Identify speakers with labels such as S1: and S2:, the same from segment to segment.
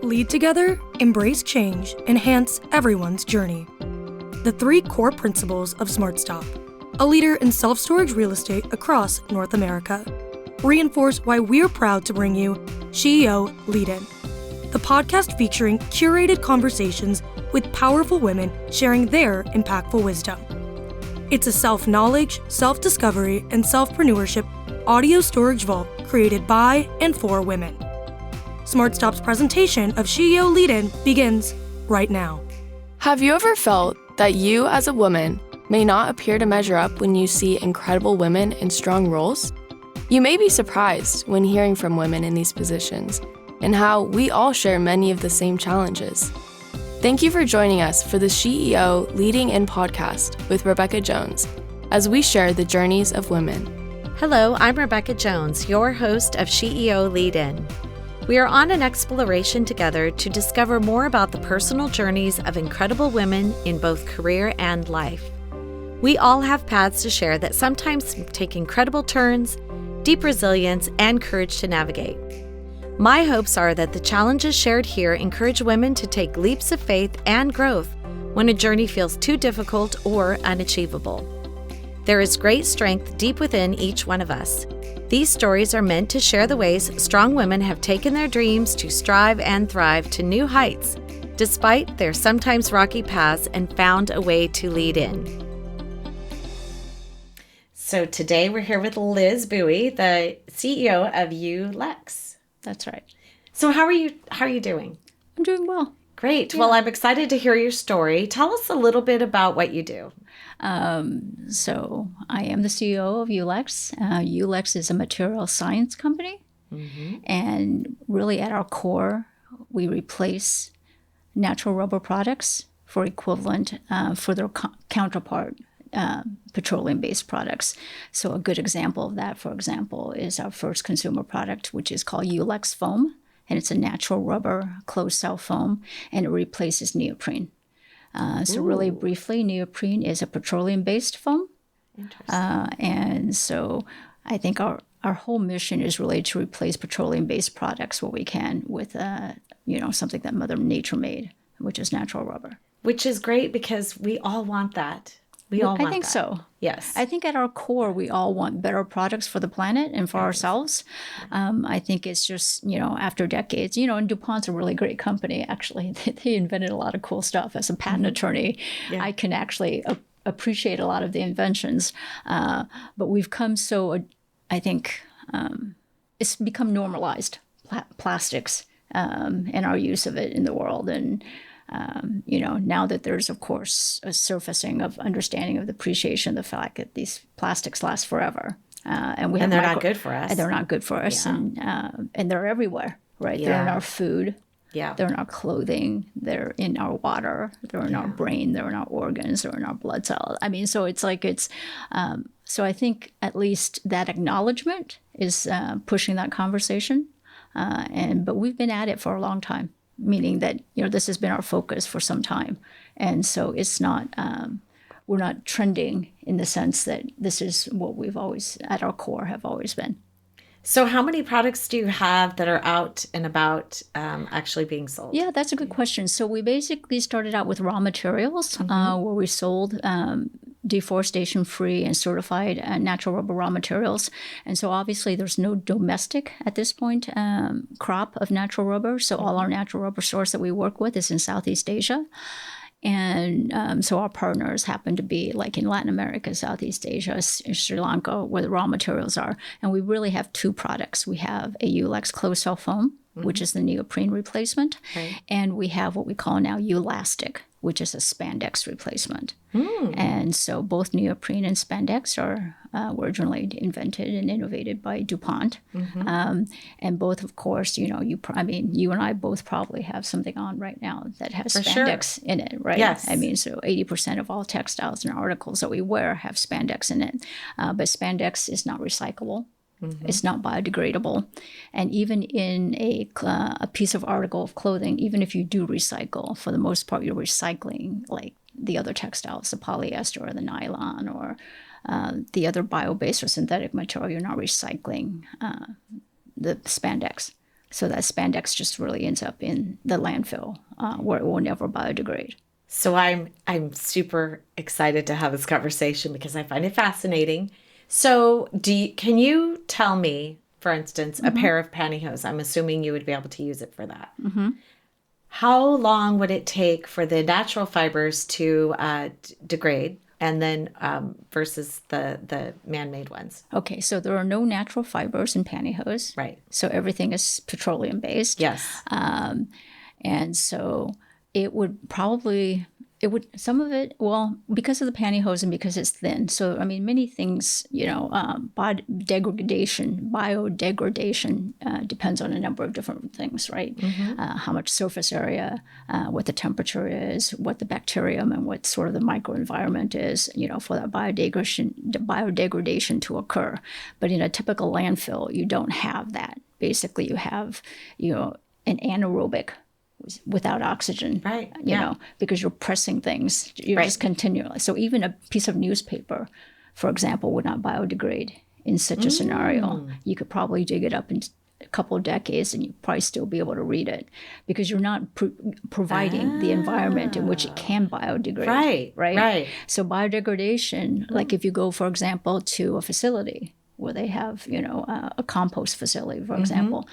S1: lead together, embrace change, enhance everyone's journey. The 3 core principles of SmartStop, a leader in self-storage real estate across North America, reinforce why we're proud to bring you SheEO Lead-In, the podcast featuring curated conversations with powerful women sharing their impactful wisdom. It's a self-knowledge, self-discovery, and self-preneurship audio storage vault created by and for women. SmartStop's presentation of SheEO Lead-In begins right now.
S2: Have you ever felt that you as a woman may not appear to measure up when you see incredible women in strong roles? You may be surprised when hearing from women in these positions and how we all share many of the same challenges. Thank you for joining us for the SheEO Leading-In podcast with Rebecca Jones as we share the journeys of women.
S3: Hello, I'm Rebecca Jones, your host of SheEO Lead-In. We are on an exploration together to discover more about the personal journeys of incredible women in both career and life. We all have paths to share that sometimes take incredible turns, deep resilience, and courage to navigate. My hopes are that the challenges shared here encourage women to take leaps of faith and growth when a journey feels too difficult or unachievable. There is great strength deep within each one of us. These stories are meant to share the ways strong women have taken their dreams to strive and thrive to new heights, despite their sometimes rocky paths, and found a way to lead in. So today we're here with Liz Bui, the CEO of YULEX.
S4: That's right.
S3: So how are you doing?
S4: I'm doing well.
S3: Great.
S4: Yeah.
S3: Well, I'm excited to hear your story. Tell us a little bit about what you do.
S4: So I am the CEO of YULEX. YULEX is a material science company. Mm-hmm. And really at our core, we replace natural rubber products for equivalent for their counterpart, petroleum-based products. So a good example of that, for example, is our first consumer product, which is called YULEX foam. And it's a natural rubber closed-cell foam, and it replaces neoprene. So really briefly, neoprene is a petroleum-based foam. Interesting. And so I think our whole mission is really to replace petroleum-based products where we can with something that Mother Nature made, which is natural rubber.
S3: Which is great because we all want that.
S4: I think so.
S3: Yes.
S4: I think at our core, we all want better products for the planet and for ourselves. I think it's just, after decades, and DuPont's a really great company, actually. They invented a lot of cool stuff. As a patent attorney, I can actually appreciate a lot of the inventions. But we've come I think it's become normalized, plastics, and our use of it in the world. And now that there's, of course, a surfacing of understanding of the appreciation of the fact that these plastics last forever. And they're
S3: not good for us.
S4: And they're not good for us. Yeah. And they're everywhere, right? Yeah. They're in our food. Yeah. They're in our clothing. They're in our water. They're in our brain. They're in our organs. They're in our blood cells. I mean, so it's like so I think at least that acknowledgement is pushing that conversation. But we've been at it for a long time. Meaning that, this has been our focus for some time. And so it's not, we're not trending in the sense that this is what we've always, at our core, have always been.
S3: So how many products do you have that are out and about actually being sold?
S4: Yeah, that's a good question. So we basically started out with raw materials where we sold deforestation-free and certified natural rubber raw materials. And so obviously there's no domestic at this point crop of natural rubber. So all our natural rubber source that we work with is in Southeast Asia. And so our partners happen to be like in Latin America, Southeast Asia, Sri Lanka, where the raw materials are. And we really have 2 products. We have a YULEX closed-cell foam, which is the neoprene replacement. Right. And we have what we call now YULASTIC, which is a spandex replacement. And so both neoprene and spandex are were originally invented and innovated by DuPont. And both, of course, you and I both probably have something on right now that has spandex in it, right?
S3: Yes.
S4: I mean, so 80% of all textiles and articles that we wear have spandex in it. But spandex is not recyclable. It's not biodegradable. And even in a piece of article of clothing, even if you do recycle, for the most part, you're recycling like the other textiles, the polyester or the nylon or the other bio-based or synthetic material. You're not recycling the spandex. So that spandex just really ends up in the landfill where it will never biodegrade.
S3: So I'm super excited to have this conversation because I find it fascinating. So can you tell me, for instance, a pair of pantyhose? I'm assuming you would be able to use it for that. Mm-hmm. How long would it take for the natural fibers to degrade, and then versus the man-made ones?
S4: Okay, so there are no natural fibers in pantyhose.
S3: Right.
S4: So everything is petroleum-based.
S3: Yes.
S4: And so some of it, well, because of the pantyhose and because it's thin. So, I mean, many things, biodegradation depends on a number of different things, right? Mm-hmm. How much surface area, what the temperature is, what the bacterium and what sort of the microenvironment is, for that biodegradation to occur. But in a typical landfill, you don't have that. Basically, you have, an anaerobic without oxygen,
S3: right?
S4: Because you're pressing things, you're just continually. So even a piece of newspaper, for example, would not biodegrade in such a scenario. You could probably dig it up in a couple of decades and you'd probably still be able to read it because you're not providing the environment in which it can biodegrade. Right. So biodegradation, like if you go, for example, to a facility where they have, a compost facility, for example,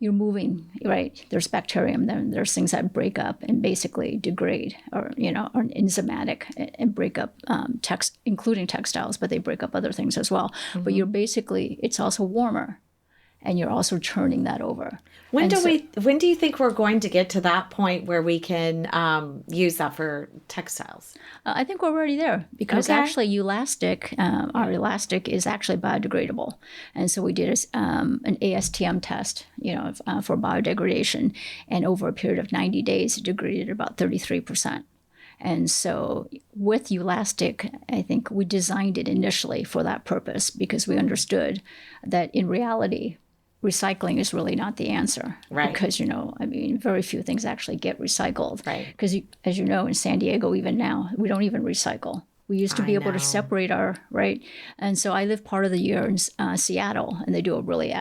S4: you're moving, right? There's bacterium, then there's things that break up and basically degrade or, are enzymatic and break up including textiles, but they break up other things as well. But it's also warmer and you're also churning that over. When do
S3: you think we're going to get to that point where we can use that for textiles?
S4: I think we're already there because actually Ulastic, our elastic is actually biodegradable. And so we did an ASTM test, for biodegradation. And over a period of 90 days, it degraded about 33%. And so with Ulastic, I think we designed it initially for that purpose because we understood that in reality, recycling is really not the answer.
S3: Right.
S4: Because, very few things actually get recycled.
S3: Right.
S4: Because, as you know, in San Diego, even now, we don't even recycle. We used to be able to separate right? And so I live part of the year in Seattle, and they do a really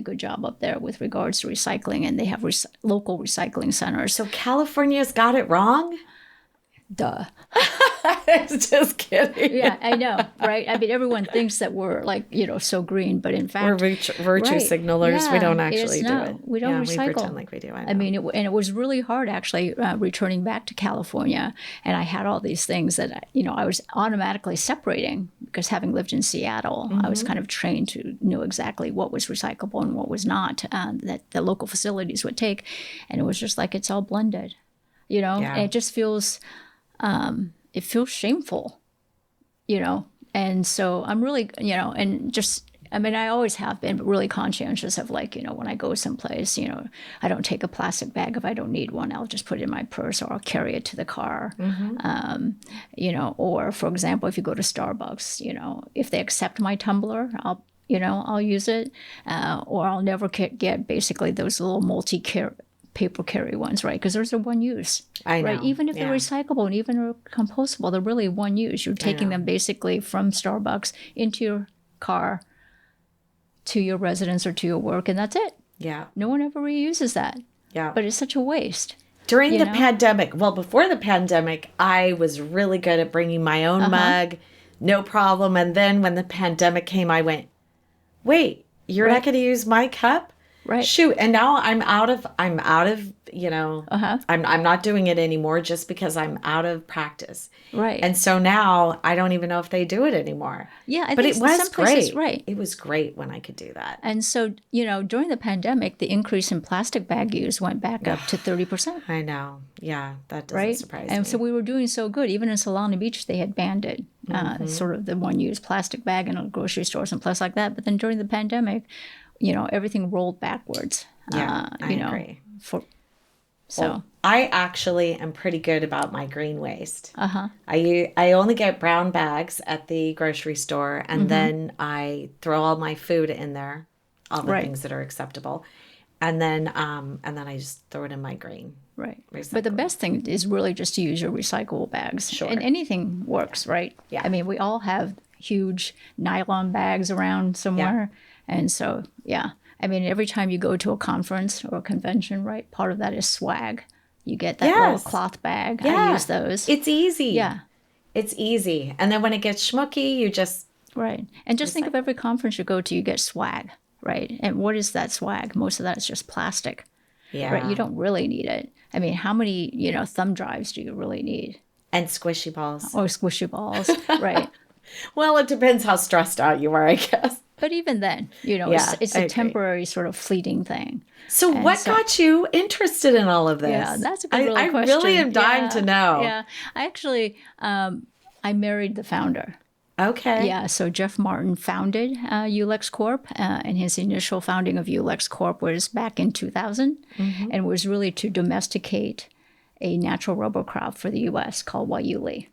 S4: good job up there with regards to recycling, and they have local recycling centers.
S3: So California's got it wrong?
S4: Duh.
S3: I was just kidding.
S4: Yeah, I know, right? I mean, everyone thinks that we're so green, but in fact,
S3: we're virtue signalers.
S4: Yeah,
S3: we don't actually do it.
S4: We don't recycle.
S3: We pretend like we do.
S4: I mean, it was really hard actually returning back to California, and I had all these things that I was automatically separating because having lived in Seattle, I was kind of trained to know exactly what was recyclable and what was not that the local facilities would take, and it was just like it's all blended, and it just feels. It feels shameful, and so I'm really, I always have been really conscientious of when I go someplace, I don't take a plastic bag if I don't need one. I'll just put it in my purse or I'll carry it to the car. Or for example, if you go to Starbucks, if they accept my tumbler, I'll use it, or I'll never get basically those little paper carry ones, right? Because those are one use.
S3: I know.
S4: Right? Even if they're recyclable and even are compostable, they're really one use. You're taking them basically from Starbucks into your car to your residence or to your work, and that's it.
S3: Yeah.
S4: No one ever reuses that.
S3: Yeah.
S4: But it's such a waste.
S3: During the pandemic, before the pandemic, I was really good at bringing my own mug, no problem. And then when the pandemic came, I went, wait, you're not going to use my cup?
S4: Right.
S3: Shoot. And now I'm out of, I'm not doing it anymore just because I'm out of practice.
S4: Right.
S3: And so now I don't even know if they do it anymore.
S4: Yeah.
S3: But it was great.
S4: Right.
S3: It was great when I could do that.
S4: And so, during the pandemic, the increase in plastic bag use went back up to 30%.
S3: I know. Yeah. That doesn't surprise me.
S4: And so we were doing so good. Even in Solana Beach, they had banned it. Sort of the one-use plastic bag in grocery stores and places like that. But then during the pandemic, everything rolled backwards.
S3: Yeah, I agree.
S4: So
S3: I actually am pretty good about my green waste. I only get brown bags at the grocery store, and then I throw all my food in there, all the things that are acceptable, and then I just throw it in my green.
S4: Right. But the best thing is really just to use your recyclable bags.
S3: Sure.
S4: And anything works, right?
S3: Yeah.
S4: I mean, we all have huge nylon bags around somewhere. And so, I mean, every time you go to a conference or a convention, right, part of that is swag. You get that
S3: Yes.
S4: little cloth bag.
S3: Yeah.
S4: I use those.
S3: It's easy.
S4: Yeah.
S3: It's easy. And then when it gets schmucky, you just...
S4: Right. And just think of every conference you go to, you get swag, right? And what is that swag? Most of that is just plastic.
S3: Yeah.
S4: Right. You don't really need it. I mean, how many, thumb drives do you really need?
S3: And squishy balls.
S4: Or squishy balls, right?
S3: Well, it depends how stressed out you are, I guess.
S4: But even then, it's
S3: I
S4: a
S3: agree.
S4: temporary sort of fleeting thing.
S3: So what got you interested in all of this?
S4: Yeah, that's a good
S3: I
S4: question.
S3: really am dying to know.
S4: Yeah, I actually, I married the founder.
S3: Okay.
S4: Yeah, so Jeff Martin founded YULEX Corp, and his initial founding of YULEX Corp was back in 2000, and was really to domesticate a natural rubber crop for the U.S. called YULE.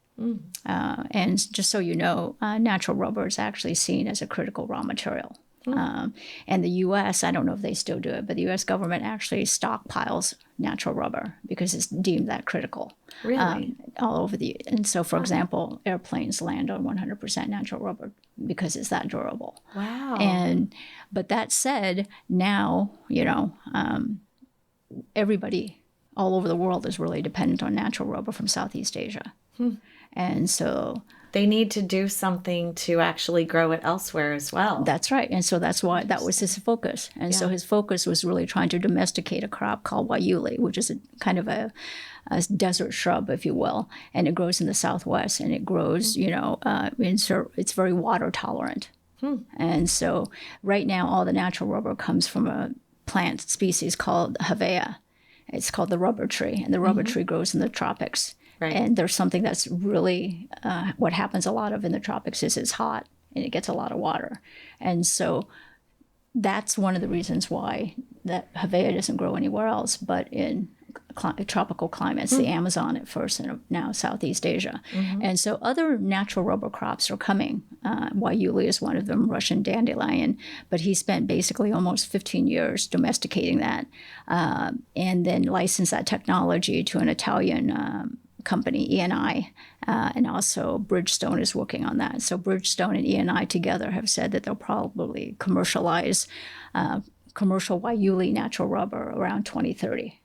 S4: And just so you know, natural rubber is actually seen as a critical raw material. And the U.S., I don't know if they still do it, but the U.S. government actually stockpiles natural rubber because it's deemed that critical.
S3: Really?
S4: All over and so, for example, airplanes land on 100% natural rubber because it's that durable.
S3: Wow.
S4: But that said, now, everybody all over the world is really dependent on natural rubber from Southeast Asia. And so
S3: they need to do something to actually grow it elsewhere as well.
S4: that's right. And so that's why that was his focus. And so his focus was really trying to domesticate a crop called guayule, which is a kind of a desert shrub, if you will. And it grows in the Southwest, and it grows, it's very water tolerant. And so right now, all the natural rubber comes from a plant species called Hevea. It's called the rubber tree, and the rubber tree grows in the tropics.
S3: Right.
S4: And there's something that's really, what happens a lot of in the tropics is it's hot and it gets a lot of water. And so that's one of the reasons why that Hevea doesn't grow anywhere else but in tropical climates, the Amazon at first and now Southeast Asia. And so other natural rubber crops are coming. Guayule is one of them, Russian dandelion, but he spent basically almost 15 years domesticating that and then licensed that technology to an Italian company, E&I, and also Bridgestone is working on that. So Bridgestone and E&I together have said that they'll probably commercialize commercial Guayule natural rubber around 2030.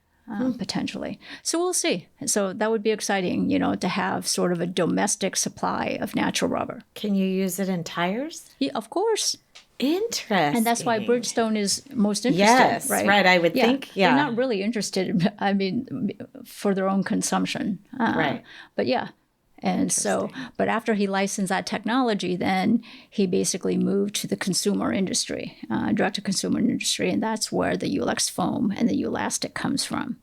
S4: Potentially. So we'll see. So that would be exciting, to have sort of a domestic supply of natural rubber.
S3: Can you use it in tires?
S4: Yeah, of course.
S3: Interesting.
S4: And that's why Bridgestone is most interested,
S3: Yes,
S4: right?
S3: I would think,
S4: They're not really interested, for their own consumption.
S3: Right.
S4: But yeah. And so, but after he licensed that technology, then he basically moved to the consumer industry, direct-to-consumer industry, and that's where the YULEX foam and the Ulastic comes from.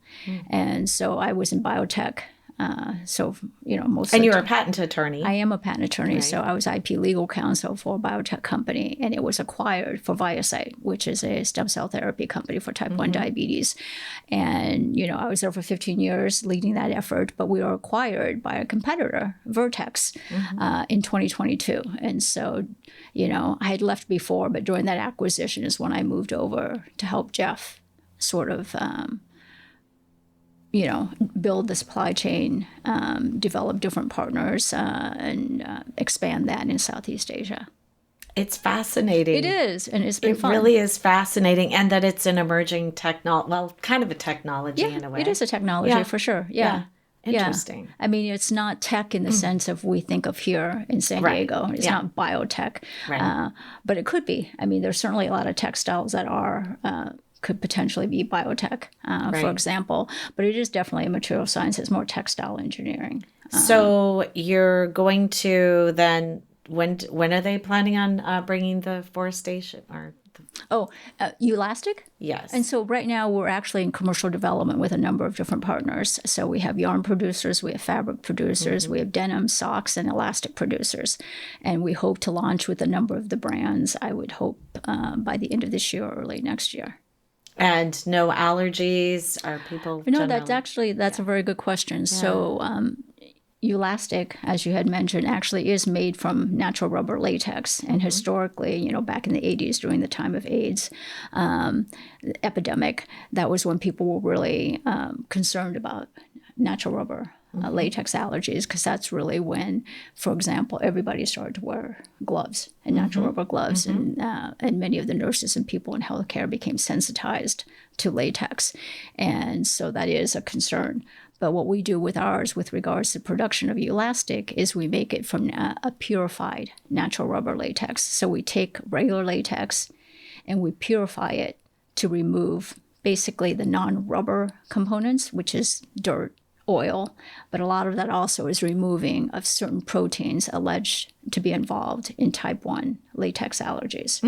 S4: And so I was in biotech. Most.
S3: And you're a patent attorney.
S4: I am a patent attorney, so I was IP legal counsel for a biotech company, and it was acquired for ViaCyte, which is a stem cell therapy company for type 1 diabetes. And, I was there for 15 years leading that effort, but we were acquired by a competitor, Vertex, in 2022. And so, I had left before, but during that acquisition is when I moved over to help Jeff sort of build the supply chain, develop different partners, and expand that in Southeast Asia.
S3: It's fascinating.
S4: It is, and it's been fun.
S3: It really is fascinating, and that it's an emerging kind of a technology in a way.
S4: It is a technology for sure. Yeah.
S3: Interesting.
S4: Yeah. I mean, it's not tech in the sense of we think of here in San Diego. It's not biotech, but it could be. I mean, there's certainly a lot of textiles that are could potentially be biotech, for example, but it is definitely a material science. It's more textile engineering.
S3: So you're going to then, when are they planning on bringing the forestation or?
S4: Ulastic?
S3: Yes.
S4: And so right now we're actually in commercial development with a number of different partners. So we have yarn producers, we have fabric producers, we have denim, socks, and elastic producers. And we hope to launch with a number of the brands, I would hope, by the end of this year or early next year.
S3: And no allergies? Are people
S4: No, that's a very good question. Yeah. So Ulastic, as you had mentioned, actually is made from natural rubber latex. And historically, back in the 80s during the time of AIDS epidemic, that was when people were really concerned about natural rubber latex allergies, because that's really when, for example, everybody started to wear gloves and natural rubber gloves, and many of the nurses and people in healthcare became sensitized to latex, and so that is a concern. But what we do with ours with regards to production of Ulastic is we make it from a purified natural rubber latex. So we take regular latex and we purify it to remove basically the non-rubber components, which is dirt, oil, but a lot of that also is removing of certain proteins alleged to be involved in type 1 latex allergies.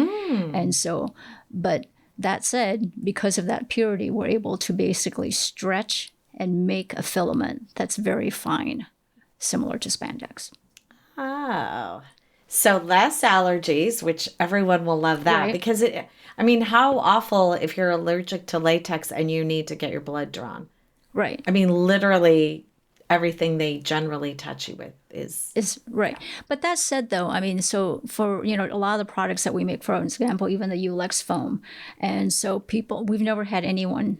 S4: And so, but that said, because of that purity, we're able to basically stretch and make a filament that's very fine, similar to spandex.
S3: Oh, so less allergies, which everyone will love that,
S4: Right.
S3: because how awful if you're allergic to latex and you need to get your blood drawn.
S4: Right.
S3: Literally everything they generally touch you with is
S4: right. But that said, though, so for, a lot of the products that we make, for example, even the YULEX foam. And so we've never had anyone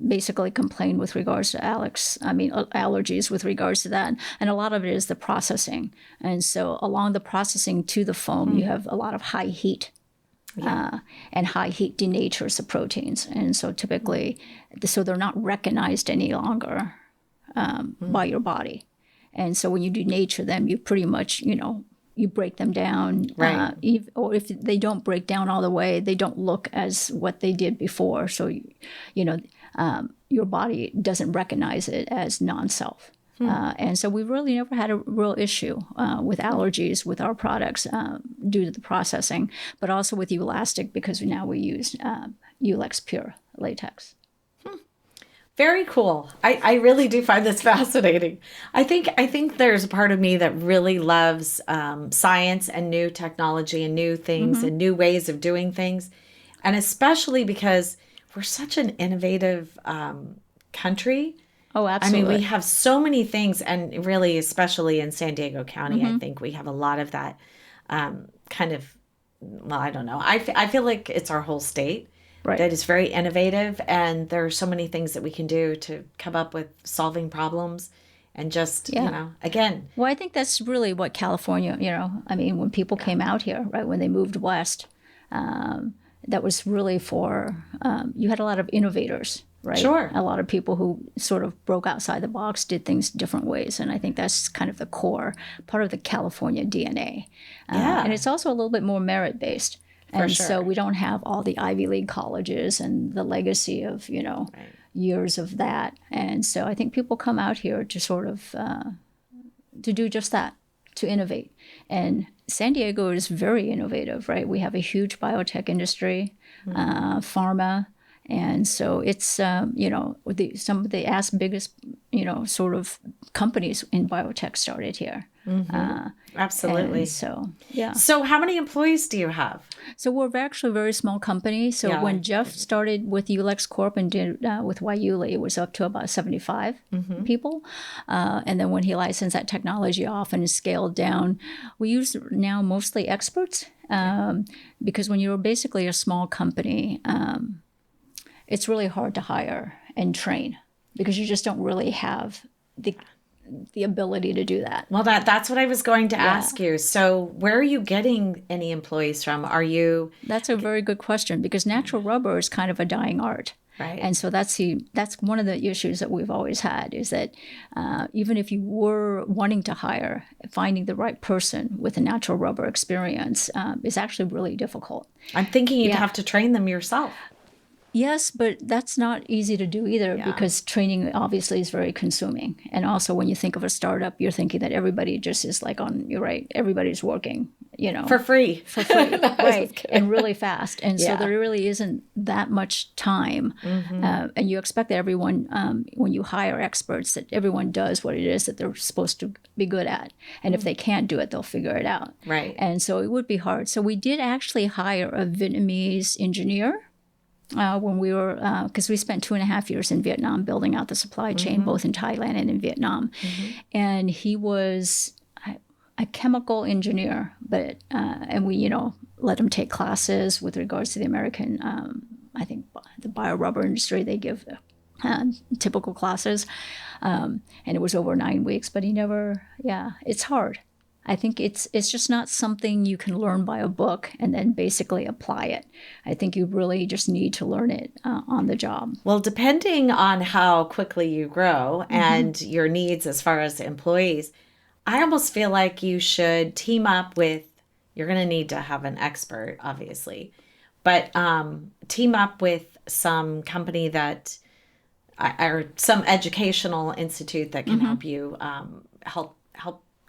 S4: basically complain with regards to allergies with regards to that. And a lot of it is the processing. And so along the processing to the foam, you have a lot of high heat. And high heat denatures the proteins. And so typically, so they're not recognized any longer by your body. And so when you denature them, you pretty much, you break them down.
S3: Right.
S4: Or if they don't break down all the way, they don't look as what they did before. So, your body doesn't recognize it as non-self. And so we've really never had a real issue with allergies with our products due to the processing, but also with Ulastic, because now we use YULEX Pure latex.
S3: very cool. I really do find this fascinating. I think there's a part of me that really loves science and new technology and new things and new ways of doing things. And especially because we're such an innovative country.
S4: Oh, absolutely.
S3: We have so many things, and really, especially in San Diego County, I think we have a lot of that kind of, well, I don't know. I feel like it's our whole state that is very innovative, and there are so many things that we can do to come up with solving problems and just, again.
S4: Well, I think that's really what California, when people came out here, right, when they moved west, that was really for, you had a lot of innovators. Right.
S3: Sure.
S4: A lot of people who sort of broke outside the box, did things different ways. And I think that's kind of the core part of the California DNA. And it's also a little bit more merit-based. And so we don't have all the Ivy League colleges and the legacy of, years of that. And so I think people come out here to sort of, to do just that, to innovate. And San Diego is very innovative, right? We have a huge biotech industry, pharma. And so it's, some of the biggest, sort of companies in biotech started here.
S3: Absolutely.
S4: So, yeah.
S3: So how many employees do you have?
S4: So we're actually a very small company. So when Jeff started with YULEX Corp and did with YULE, it was up to about 75 people. And then when he licensed that technology off and scaled down, we use now mostly experts because when you're basically a small company, it's really hard to hire and train because you just don't really have the ability to do that.
S3: Well, that's what I was going to ask you. So where are you getting any employees from?
S4: That's a very good question, because natural rubber is kind of a dying art.
S3: Right.
S4: And so that's one of the issues that we've always had, is that even if you were wanting to hire, finding the right person with a natural rubber experience is actually really difficult.
S3: I'm thinking you'd have to train them yourself.
S4: Yes, but that's not easy to do either because training obviously is very consuming. And also when you think of a startup, you're thinking that everybody just is you're right, everybody's working,
S3: For free.
S4: Right, and really fast. And so there really isn't that much time. And you expect that everyone, when you hire experts, that everyone does what it is that they're supposed to be good at. And if they can't do it, they'll figure it out.
S3: Right.
S4: And so it would be hard. So we did actually hire a Vietnamese engineer. When we were, because we spent 2.5 years in Vietnam building out the supply chain, both in Thailand and in Vietnam. And he was a chemical engineer, but, and we, let him take classes with regards to the American, I think the bio-rubber industry. They give typical classes. And it was over 9 weeks, but he never, it's hard. I think it's just not something you can learn by a book and then basically apply it. I think you really just need to learn it on the job.
S3: Well, depending on how quickly you grow and your needs as far as employees, I almost feel like you should team up with, you're going to need to have an expert, obviously, but team up with some company that, or some educational institute that can help you help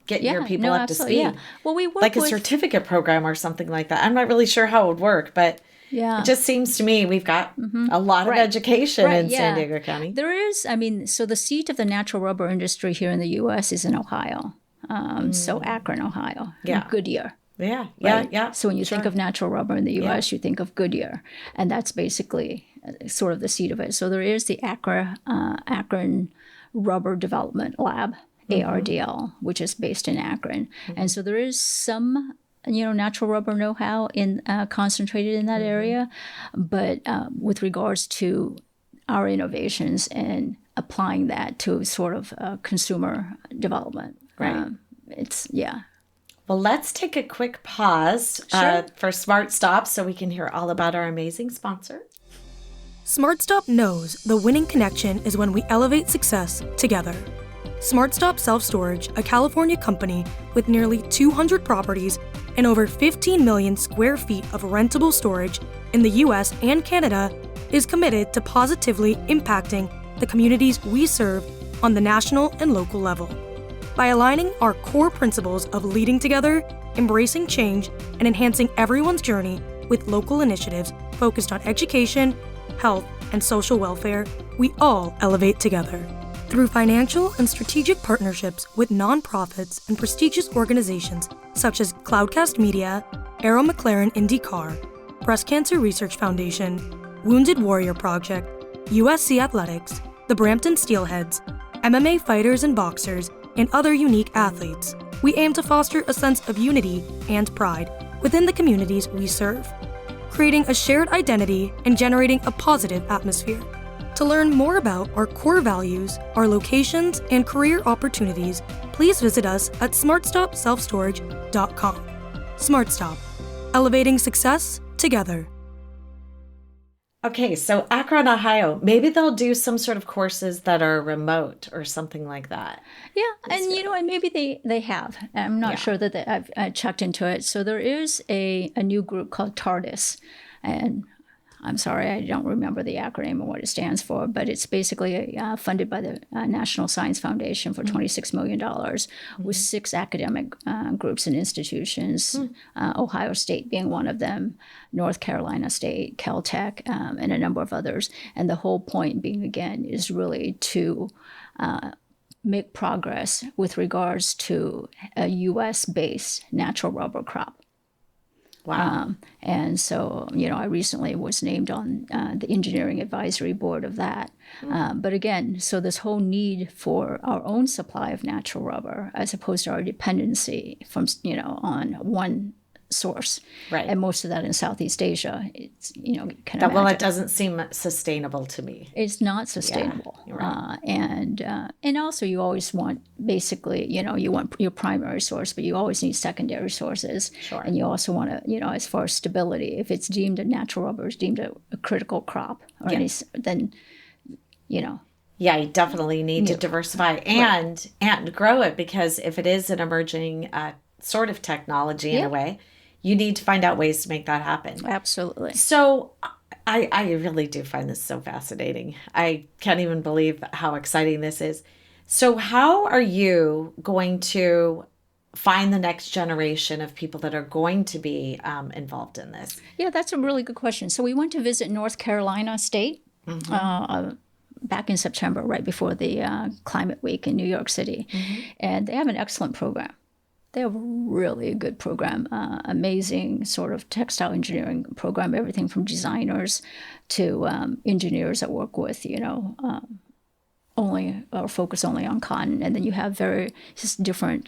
S3: get your people up to speed.
S4: Yeah. Well, we work
S3: like
S4: with
S3: a certificate program or something like that. I'm not really sure how it would work, but it just seems to me we've got a lot of education in San Diego County.
S4: There is, so the seat of the natural rubber industry here in the U.S. is in Ohio. So Akron, Ohio.
S3: Yeah.
S4: Goodyear.
S3: Yeah.
S4: Right?
S3: Yeah.
S4: So when you think of natural rubber in the U.S., you think of Goodyear. And that's basically sort of the seat of it. So there is the Akron Rubber Development Lab, ARDL, which is based in Akron. And so there is some, natural rubber know-how concentrated in that area. But with regards to our innovations and applying that to sort of consumer development,
S3: Well, let's take a quick pause for SmartStop so we can hear all about our amazing sponsor.
S1: SmartStop knows the winning connection is when we elevate success together. SmartStop Self Storage, a California company with nearly 200 properties and over 15 million square feet of rentable storage in the US and Canada, is committed to positively impacting the communities we serve on the national and local level. By aligning our core principles of leading together, embracing change, and enhancing everyone's journey with local initiatives focused on education, health, and social welfare, we all elevate together. Through financial and strategic partnerships with nonprofits and prestigious organizations such as Cloudcast Media, Arrow McLaren IndyCar, Breast Cancer Research Foundation, Wounded Warrior Project, USC Athletics, the Brampton Steelheads, MMA fighters and boxers, and other unique athletes, we aim to foster a sense of unity and pride within the communities we serve, creating a shared identity and generating a positive atmosphere. To learn more about our core values, our locations, and career opportunities, please visit us at smartstopselfstorage.com. SmartStop, elevating success together.
S3: Okay, so Akron, Ohio, maybe they'll do some sort of courses that are remote or something like that.
S4: Yeah, and and maybe they have. I'm not sure that I've checked into it. So there is a new group called TARDIS, and I'm sorry, I don't remember the acronym and what it stands for, but it's basically funded by the National Science Foundation for $26 million with 6 academic groups and institutions, Ohio State being one of them, North Carolina State, Caltech, and a number of others. And the whole point being, again, is really to make progress with regards to a U.S.-based natural rubber crop.
S3: Wow.
S4: And so, I recently was named on the engineering advisory board of that. But again, so this whole need for our own supply of natural rubber, as opposed to our dependency from, on one source.
S3: Right.
S4: And most of that in Southeast Asia, it's,
S3: Well, it doesn't seem sustainable to me.
S4: It's not sustainable.
S3: Yeah, right.
S4: And also you always want, basically, you want your primary source, but you always need secondary sources.
S3: Sure.
S4: And you also want to, as far as stability, if it's deemed a natural rubber is deemed a critical crop, or then.
S3: Yeah, you definitely need to diversify and grow it, because if it is an emerging sort of technology in a way, you need to find out ways to make that happen.
S4: Absolutely.
S3: So I really do find this so fascinating. I can't even believe how exciting this is. So how are you going to find the next generation of people that are going to be involved in this?
S4: Yeah, that's a really good question. So we went to visit North Carolina State back in September, right before the Climate Week in New York City. And they have an excellent program. They have a really good program, amazing sort of textile engineering program, everything from designers to engineers that work with, focus only on cotton. And then you have just different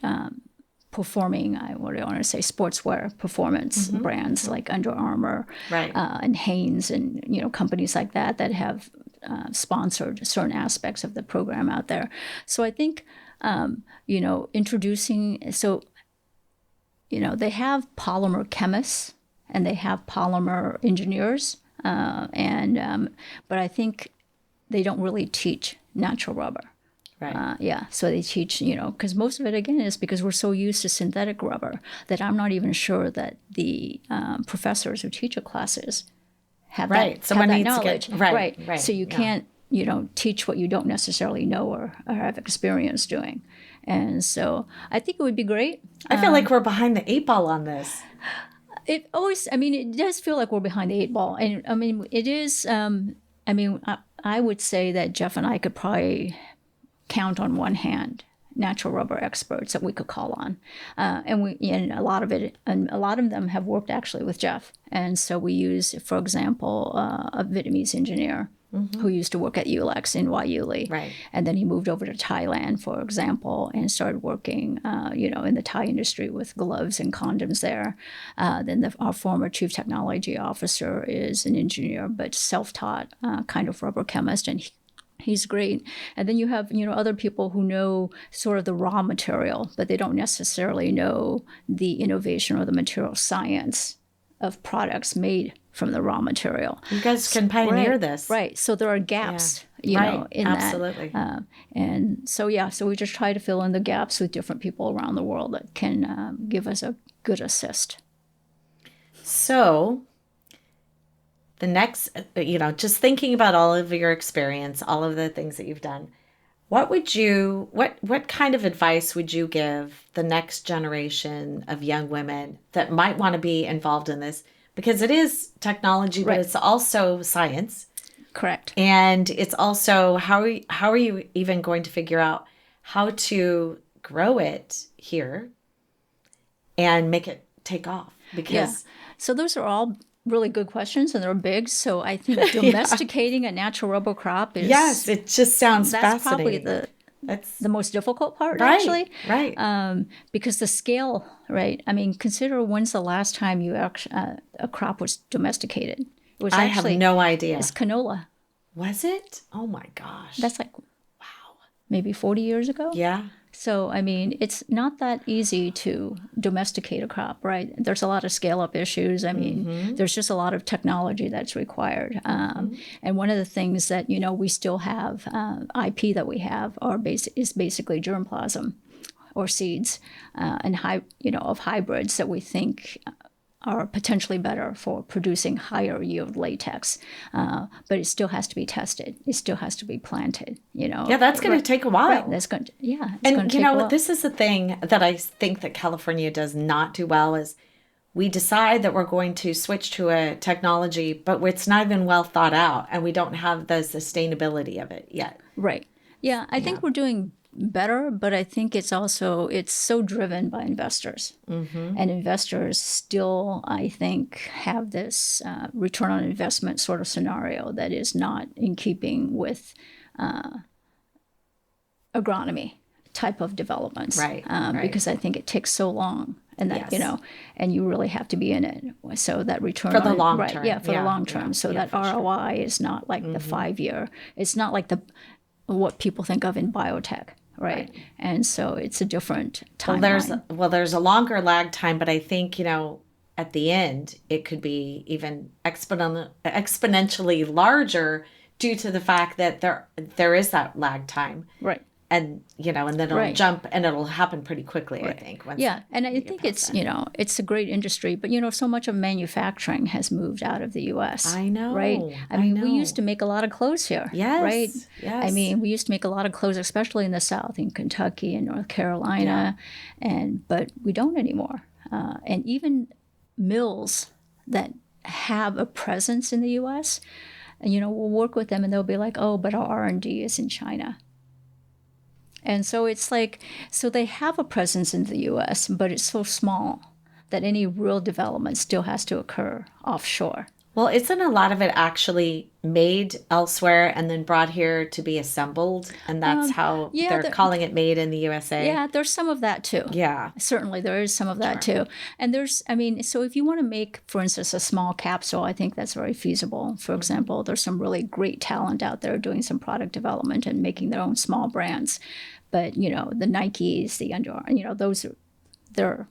S4: performing, sportswear performance brands like Under Armour and Hanes and, companies like that have sponsored certain aspects of the program out there. So I think, introducing, they have polymer chemists and they have polymer engineers, but I think they don't really teach natural rubber.
S3: Right.
S4: So they teach, because most of it, again, is because we're so used to synthetic rubber that I'm not even sure that the professors who teach classes have
S3: Someone
S4: that
S3: needs
S4: knowledge.
S3: to get, right.
S4: So you can't, teach what you don't necessarily know or have experience doing. And so I think it would be great.
S3: I feel like we're behind the 8 ball on this.
S4: It does feel like we're behind the 8 ball. And it is, I would say that Jeff and I could probably count on one hand natural rubber experts that we could call on, and a lot of them have worked actually with Jeff. And so we use, for example, a Vietnamese engineer who used to work at YULEX in YULE,
S3: right?
S4: And then he moved over to Thailand, for example, and started working, in the Thai industry with gloves and condoms there. Then our former chief technology officer is an engineer, but self-taught kind of rubber chemist, and he's great. And then you have, other people who know sort of the raw material, but they don't necessarily know the innovation or the material science of products made from the raw material.
S3: You guys can pioneer this.
S4: Right. So there are gaps, in
S3: absolutely.
S4: that. And so we just try to fill in the gaps with different people around the world that can give us a good assist.
S3: So the next, just thinking about all of your experience, all of the things that you've done, what kind of advice would you give the next generation of young women that might want to be involved in this? Because it is technology, but it's also science.
S4: Correct.
S3: And it's also, how are you even going to figure out how to grow it here and make it take off? Because
S4: so those are all really good questions, and they're big. So I think domesticating a natural rubber crop is
S3: it just sounds fascinating.
S4: Probably that's the most difficult part, actually.
S3: Right.
S4: Because the scale, right? I mean, consider when's the last time a crop was domesticated. It was
S3: I have no idea.
S4: It's canola.
S3: Was it? Oh my gosh.
S4: That's maybe 40 years ago.
S3: Yeah.
S4: So, it's not that easy to domesticate a crop, right? There's a lot of scale-up issues. There's just a lot of technology that's required. And one of the things that, we still have, IP that we have is basically germplasm or seeds of hybrids that we think are potentially better for producing higher yield latex. But it still has to be tested. It still has to be planted, Yeah,
S3: that's going to take a while.
S4: Right, that's going to,
S3: and this is the thing that I think that California does not do well is we decide that we're going to switch to a technology, but it's not even well thought out, and we don't have the sustainability of it yet.
S4: Right. Yeah, I think we're doing better, but I think it's so driven by investors. And investors still, I think, have this return on investment sort of scenario that is not in keeping with agronomy type of developments.
S3: Right.
S4: Because I think it takes so long. And that, and you really have to be in it. So that return
S3: for the long term.
S4: Yeah, for the long term. So that ROI is not like the 5-year. It's not like what people think of in biotech. Right. And so it's a different timeline.
S3: Well, there's a longer lag time, but I think, at the end, it could be even exponentially larger due to the fact that there is that lag time.
S4: Right.
S3: And, and then it'll jump and it'll happen pretty quickly, I think.
S4: And I think it's, it's a great industry, but, so much of manufacturing has moved out of the U.S.
S3: I know.
S4: Right? We used to make a lot of clothes here.
S3: Yes.
S4: Right?
S3: Yes.
S4: We used to make a lot of clothes, especially in the South, in Kentucky and North Carolina, but we don't anymore. And even mills that have a presence in the U.S., we'll work with them and they'll be like, oh, but our R&D is in China. And so it's so they have a presence in the U.S., but it's so small that any real development still has to occur offshore.
S3: Well, isn't a lot of it actually made elsewhere and then brought here to be assembled? And that's how they're calling it made in the USA?
S4: Yeah, there's some of that too.
S3: Yeah.
S4: Certainly there is some of that too. And so if you want to make, for instance, a small capsule, I think that's very feasible. For example, there's some really great talent out there doing some product development and making their own small brands. But, the Nikes, the Under Armour, those are,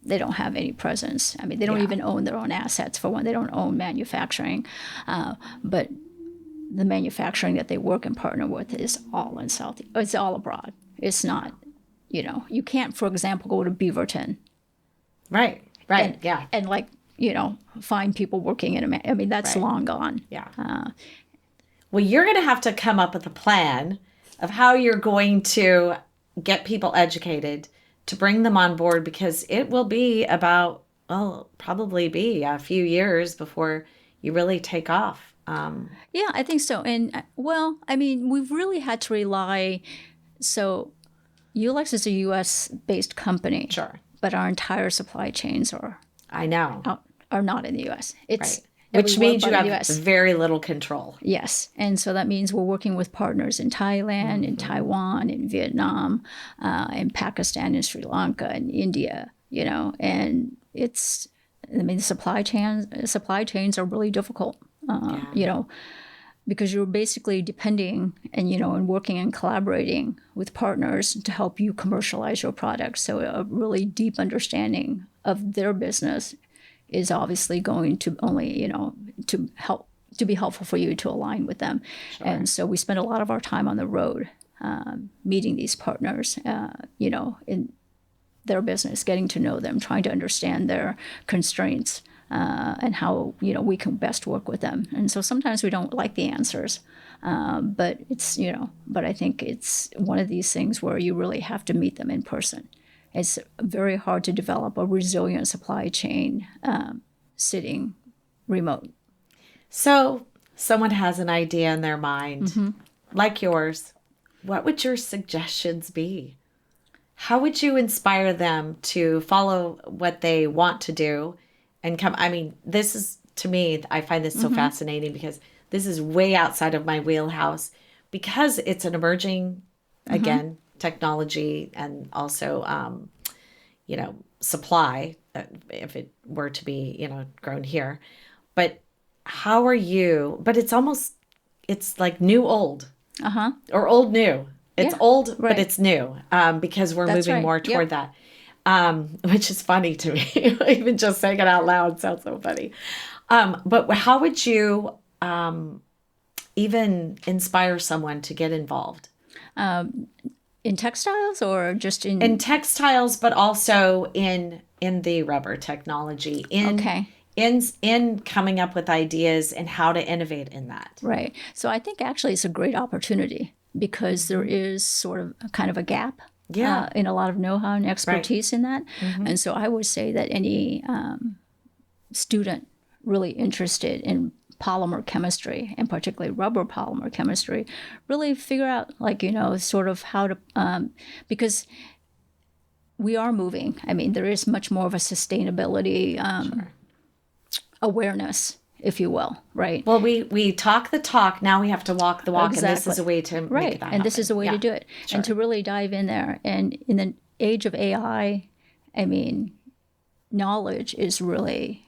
S4: they don't have any presence. I mean, they don't even own their own assets. For one, they don't own manufacturing. But the manufacturing that they work and partner with is all in it's all abroad. It's not, you can't, for example, go to Beaverton.
S3: Right.
S4: And find people working in I mean, that's long gone.
S3: Yeah. Well, you're going to have to come up with a plan of how you're going to get people educated to bring them on board, because it will be probably be a few years before you really take off.
S4: Yeah, I think so. And we've really had to rely. So YULEX is a U.S.-based company.
S3: Sure.
S4: But our entire supply chains are not in the U.S.
S3: Which means you have very little control.
S4: Yes. And so that means we're working with partners in Thailand, in Taiwan, in Vietnam, in Pakistan, in Sri Lanka, and India, and the supply chains are really difficult, because you're basically depending and working and collaborating with partners to help you commercialize your product. So a really deep understanding of their business is obviously going to only, to be helpful for you to align with them. Sure. And so we spend a lot of our time on the road, meeting these partners, in their business, getting to know them, trying to understand their constraints, and how, we can best work with them. And so sometimes we don't like the answers, but I think it's one of these things where you really have to meet them in person. It's very hard to develop a resilient supply chain sitting remote.
S3: So someone has an idea in their mind, like yours. What would your suggestions be? How would you inspire them to follow what they want to do and come? I mean, this is, to me, I find this so fascinating, because this is way outside of my wheelhouse, because it's an emerging, again, technology, and also, supply, if it were to be, grown here. But how are you, but it's like new old, or old new. It's old, but it's new, because we're moving more toward that, which is funny to me. Even just saying it out loud sounds so funny. But how would you even inspire someone to get involved?
S4: In textiles, or just
S3: in textiles, but also in the rubber technology, in coming up with ideas and how to innovate in that.
S4: Right. So I think actually it's a great opportunity, because there is sort of kind of a gap in a lot of know-how and expertise in that. And so I would say that any student really interested in polymer chemistry, and particularly rubber polymer chemistry, really figure out, sort of how to, because we are moving. I mean, there is much more of a sustainability awareness, if you will, right?
S3: Well, we talk the talk, now we have to walk the walk,
S4: exactly.
S3: And this is a way to make that happen.
S4: And this is a way to do it, and to really dive in there. And in the age of AI, I mean, knowledge is really...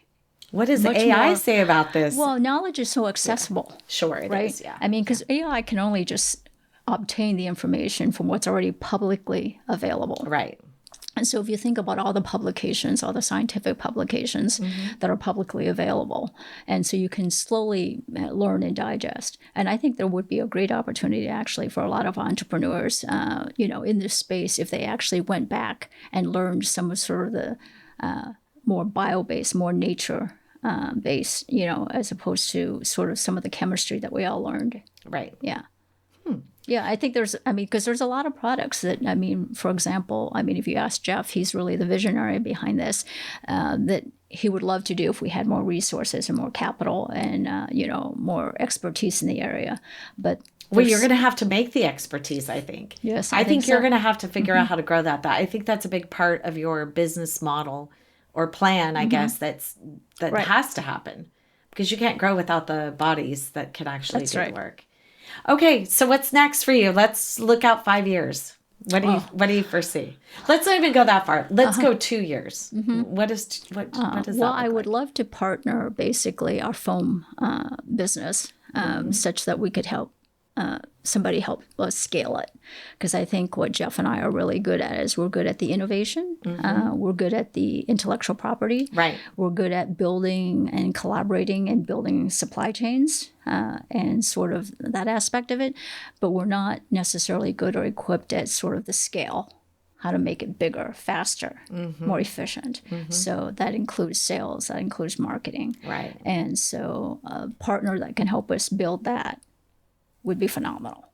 S3: What does AI say about this?
S4: Well, knowledge is so accessible.
S3: Yeah. Sure, it is, yeah.
S4: I mean, because AI can only just obtain the information from what's already publicly available.
S3: Right.
S4: And so if you think about all the publications, all the scientific publications that are publicly available, and so you can slowly learn and digest. And I think there would be a great opportunity actually for a lot of entrepreneurs, in this space, if they actually went back and learned some of sort of the more bio-based, more nature-based, as opposed to sort of some of the chemistry that we all learned.
S3: Right.
S4: Yeah. Yeah, I think because there's a lot of products that, for example, if you ask Jeff, he's really the visionary behind this, that he would love to do if we had more resources and more capital and, more expertise in the area. But
S3: you're going to have to make the expertise, I think.
S4: Yes,
S3: I think you're going to have to figure out how to grow that. I think that's a big part of your business model or plan, I guess, that has to happen. because you can't grow without the bodies that can actually
S4: That's
S3: do
S4: right.
S3: the work. Okay, so what's next for you? Let's look out 5 years. What do you foresee? Let's not even go that far. Let's go 2 years. What does that
S4: Well,
S3: look
S4: I would
S3: like?
S4: love to partner basically our foam business such that we could help somebody help us scale it. Because I think what Jeff and I are really good at is we're good at the innovation. We're good at the intellectual property.
S3: Right.
S4: We're good at building and collaborating and building supply chains and sort of that aspect of it. But we're not necessarily good or equipped at sort of the scale, how to make it bigger, faster, more efficient. So that includes sales, that includes marketing.
S3: Right.
S4: And so a partner that can help us build that would be phenomenal.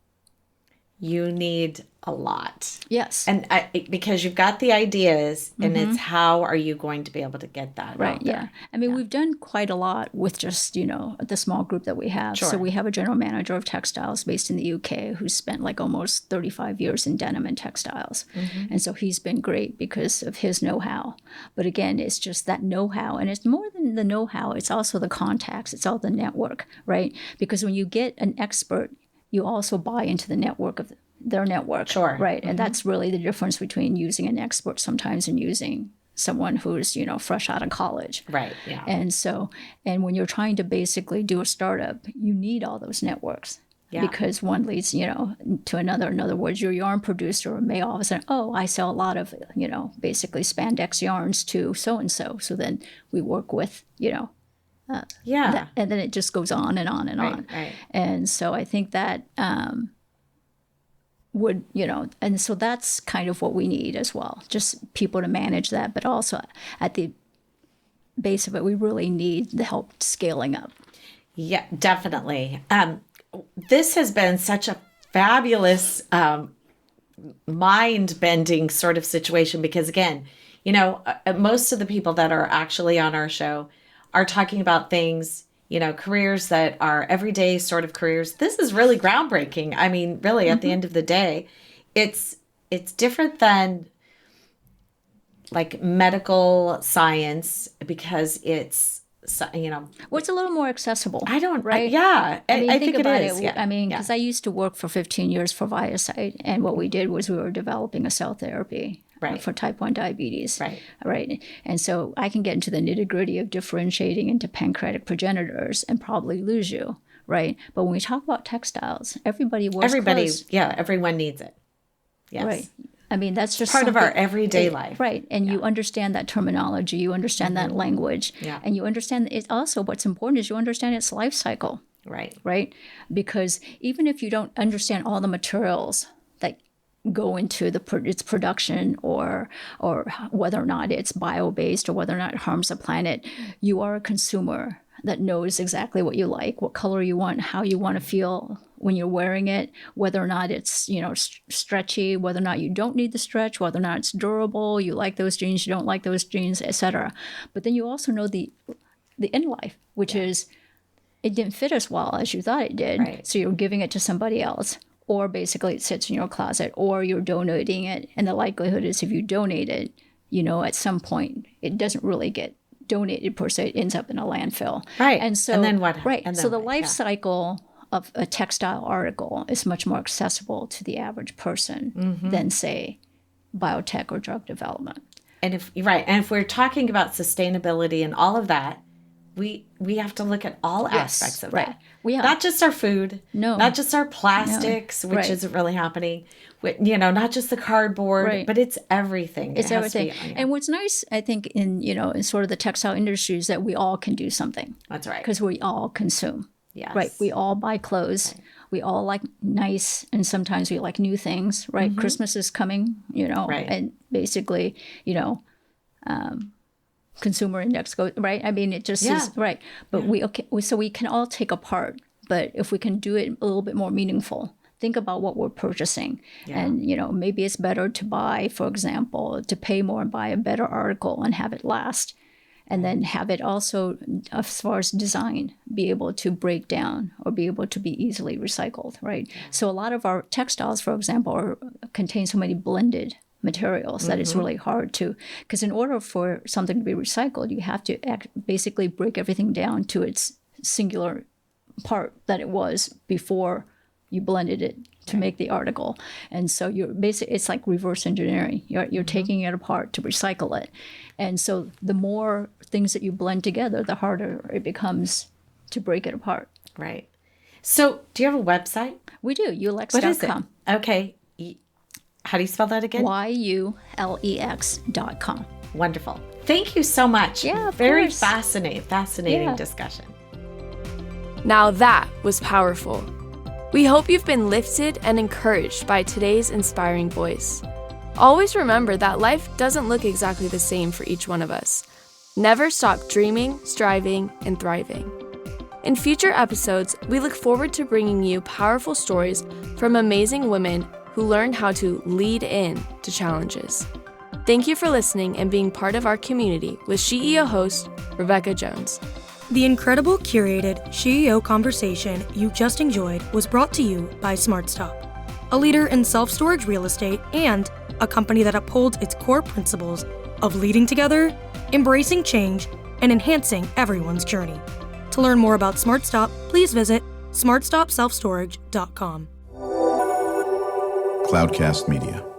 S3: You need a lot.
S4: Yes.
S3: And because you've got the ideas, and it's how are you going to be able to get that
S4: Right.
S3: out there?
S4: Yeah. I mean, we've done quite a lot with just, the small group that we have.
S3: Sure.
S4: So we have a general manager of textiles based in the UK who's spent like almost 35 years in denim and textiles. And so he's been great because of his know-how. But again, it's just that know-how. And it's more than the know-how. It's also the contacts. It's all the network, right? Because when you get an expert, you also buy into the network of their network.
S3: Sure.
S4: Right. And that's really the difference between using an expert sometimes and using someone who's, fresh out of college.
S3: Right. Yeah.
S4: And so, and when you're trying to basically do a startup, you need all those networks.
S3: Yeah.
S4: Because one leads, to another. In other words, your yarn producer may all of a sudden, I sell a lot of, basically spandex yarns to so-and-so. So then we work with,
S3: yeah.
S4: and then it just goes on and on and on.
S3: Right.
S4: And so I think that would, and so that's kind of what we need as well, just people to manage that. But also at the base of it, we really need the help scaling up.
S3: Yeah, definitely. This has been such a fabulous, mind-bending sort of situation because, again, most of the people that are actually on our show are talking about things, careers that are everyday sort of careers. This is really groundbreaking. I mean, really, at the end of the day, it's different than like medical science because it's,
S4: Well, it's a little more accessible.
S3: I don't,
S4: right?
S3: I think it is.
S4: It.
S3: Yeah.
S4: I mean, because I used to work for 15 years for Viasite, and what we did was we were developing a cell therapy.
S3: Right.
S4: For type 1 diabetes.
S3: Right.
S4: And so I can get into the nitty-gritty of differentiating into pancreatic progenitors and probably lose you, right? But when we talk about textiles, everybody wears clothes.
S3: Yeah, everyone needs it. Yes.
S4: Right. I mean, that's just
S3: part of our everyday life.
S4: Right. And you understand that terminology, you understand that language, and you understand it. Also, what's important is you understand its life cycle.
S3: Right.
S4: Right. Because even if you don't understand all the materials that go into its production or whether or not it's bio-based or whether or not it harms the planet, you are a consumer that knows exactly what you like, what color you want, how you want to feel when you're wearing it, whether or not it's, stretchy, whether or not you don't need the stretch, whether or not it's durable, you like those jeans, you don't like those jeans, etc. But then you also know the end life, which is it didn't fit as well as you thought it did.
S3: Right.
S4: So you're giving it to somebody else. Or basically it sits in your closet, or you're donating it. And the likelihood is if you donate it, at some point, it doesn't really get donated per se. It ends up in a landfill.
S3: Right.
S4: And so,
S3: and then what?
S4: Right.
S3: And then
S4: so the
S3: what?
S4: life cycle of a textile article is much more accessible to the average person than, say, biotech or drug development.
S3: And if we're talking about sustainability and all of that, we have to look at all aspects of that. Not just our food, not just our plastics, which isn't really happening, not just the cardboard, but it's everything.
S4: It's everything. And what's nice, I think, in sort of the textile industry is that we all can do something.
S3: That's right.
S4: Because we all consume.
S3: Yes.
S4: Right. We all buy clothes. Right. We all like nice, and sometimes we like new things, right? Christmas is coming, and basically, consumer index goes right. I mean, it just is right. But so we can all take a part. But if we can do it a little bit more meaningful, think about what we're purchasing, and maybe it's better to buy, for example, to pay more and buy a better article and have it last, and then have it also, as far as design, be able to break down or be able to be easily recycled. Right. So a lot of our textiles, for example, contain so many blended materials that it's really hard to, because in order for something to be recycled, you have to basically break everything down to its singular part that it was before you blended it to make the article. And so you're basically, it's like reverse engineering. You're taking it apart to recycle it. And so the more things that you blend together, the harder it becomes to break it apart.
S3: Right. So do you have a website?
S4: We do, yulex.com.
S3: What is it? Okay. How do you spell that again?
S4: YULEX.com.
S3: Wonderful. Thank you so much.
S4: Yeah, of
S3: Very
S4: course.
S3: fascinating discussion.
S2: Now that was powerful. We hope you've been lifted and encouraged by today's inspiring voice. Always remember that life doesn't look exactly the same for each one of us. Never stop dreaming, striving, and thriving. In future episodes, we look forward to bringing you powerful stories from amazing women who learned how to lead in to challenges. Thank you for listening and being part of our community with SheEO host, Rebecca Jones.
S1: The incredible curated SheEO conversation you just enjoyed was brought to you by SmartStop, a leader in self-storage real estate and a company that upholds its core principles of leading together, embracing change, and enhancing everyone's journey. To learn more about SmartStop, please visit smartstopselfstorage.com.
S5: Cloudcast Media.